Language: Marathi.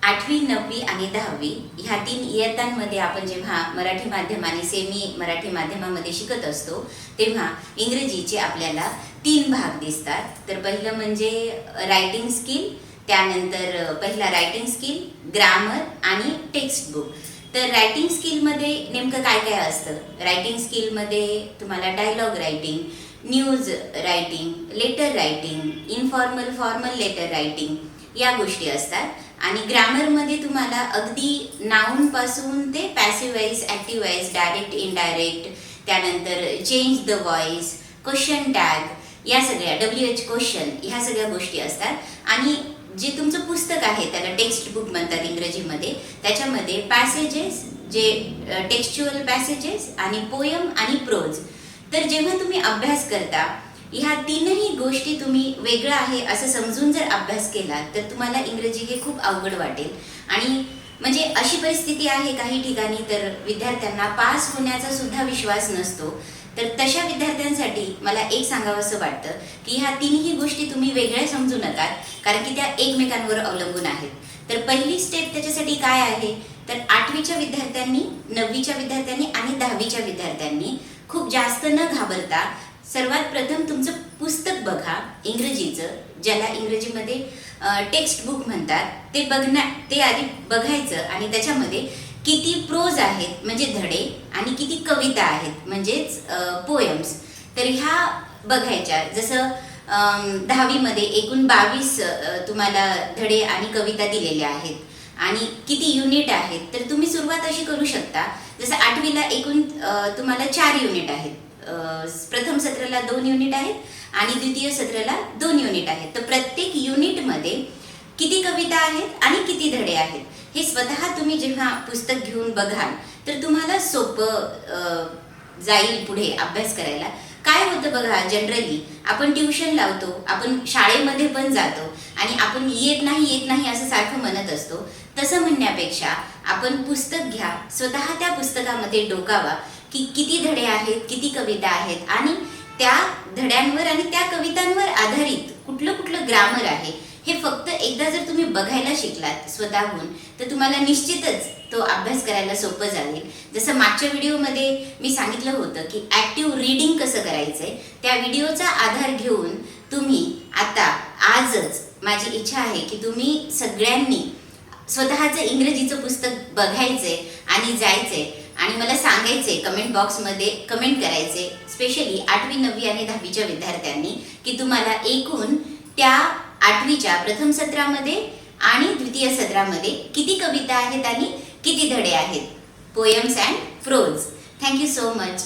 8वी, 9वी आणि 10वी ह्या 3 इयत्तांमध्ये आपण जेव्हा मराठी माध्यमाने सेमी मराठी माध्यमामध्ये शिकत असतो तेव्हा इंग्रजीचे आपल्याला 3 भाग दिसतात. तर पहिलं म्हणजे रायटिंग स्किल, त्यानंतर पहिला रायटिंग स्किल, ग्रामर आणि टेक्स्ट बुक. तर रायटिंग स्किलमध्ये नेमकं काय काय असतं? रायटिंग स्किलमध्ये तुम्हाला dialogue writing, news writing, letter writing, informal formal letter writing या गोष्टी असतात. आणि ग्रामरमध्ये तुम्हाला अगदी नाउन पासून ते passive voice, active voice, direct, indirect, त्यानंतर change the voice, question tag या सगळ्या, WH क्वेश्चन ह्या सगळ्या गोष्टी असतात. आणि जे तुमचं पुस्तक आहे त्याला टेक्स्ट बुक म्हणतात इंग्रजीमध्ये, त्याच्यामध्ये पॅसेजेस, जे टेक्स्च्युअल पॅसेजेस आणि पोयम आणि प्रोज. तर जेव्हा तुम्ही अभ्यास करता ह्या 3ही गोष्टी तुम्ही वेगळं आहे असं समजून जर अभ्यास केला तर तुम्हाला इंग्रजी हे खूप अवघड वाटेल. आणि म्हणजे अशी परिस्थिती आहे काही ठिकाणी तर विद्यार्थ्यांना पास होण्याचा सुद्धा विश्वास नसतो. तर तशा विद्यार्थ्यांसाठी मला एक सांगावंसं वाटतं की ह्या 3ही गोष्टी तुम्ही वेगळ्या समजू नका, कारण की त्या एकमेकांवर अवलंबून आहेत. तर पहिली स्टेप त्याच्यासाठी काय आहे, तर 8वीच्या विद्यार्थ्यांनी, 9वीच्या विद्यार्थ्यांनी आणि 10वीच्या विद्यार्थ्यांनी खूप जास्त न घाबरता सर्वात प्रथम तुमचं पुस्तक बघा इंग्रजीचं, ज्याला इंग्रजीमध्ये टेक्स्ट बुक म्हणतात, ते आधी बघायचं. आणि त्याच्यामध्ये किती प्रोज आहेत म्हणजे धडे आणि किती कविता आहेत म्हणजेच पोयम्स, तर ह्या बघायच्या. जसं 10वीमध्ये एकूण 22 तुम्हाला धडे आणि कविता दिलेल्या आहेत आणि किती युनिट आहेत, तर तुम्ही सुरुवात अशी करू शकता. जसं 8वीला एकूण तुम्हाला 4 युनिट आहेत. प्रथम सत्राला 2 युनिट आहेत आणि द्वितीय सत्राला 2 युनिट आहेत. तर प्रत्येक युनिटमध्ये किती कविता आहेत आणि किती धडे आहेत हे स्वतः तुम्ही जेव्हा पुस्तक घेऊन बघाल तर तुम्हाला सोपं जाईल पुढे अभ्यास करायला. काय होतं बघा, जनरली आपण ट्युशन लावतो, आपण शाळेमध्ये पण जातो आणि आपण येत नाही असं सारखं म्हणत असतो. तसं म्हणण्यापेक्षा आपण पुस्तक घ्या, स्वतः त्या पुस्तकामध्ये डोकावा की किती धडे आहेत, किती कविता आहेत आणि त्या धड्यांवर आणि त्या कवितांवर आधारित कुठलं ग्रामर आहे हे फक्त एकदा जर तुम्ही बघायला शिकलात स्वतःहून तर तुम्हाला निश्चितच तो अभ्यास करायला सोपं जाईल. जसं मागच्या व्हिडिओमध्ये मी सांगितलं होतं की ॲक्टिव्ह रीडिंग कसं करायचंय, त्या व्हिडिओचा आधार घेऊन तुम्ही आता आजच, माझी इच्छा आहे की तुम्ही सगळ्यांनी स्वतःचं इंग्रजीचं पुस्तक बघायचंय आणि जायचंय आणि मला सांगायचे, कमेंट बॉक्समध्ये कमेंट करायचे, स्पेशली 8वी, 9वी आणि 10वीच्या विद्यार्थ्यांनी, की तुम्हाला एकूण त्या 8वीच्या प्रथम सत्रामध्ये आणि द्वितीय सत्रामध्ये किती कविता आहेत आणि किती धडे आहेत, poems and prose. Thank you so much.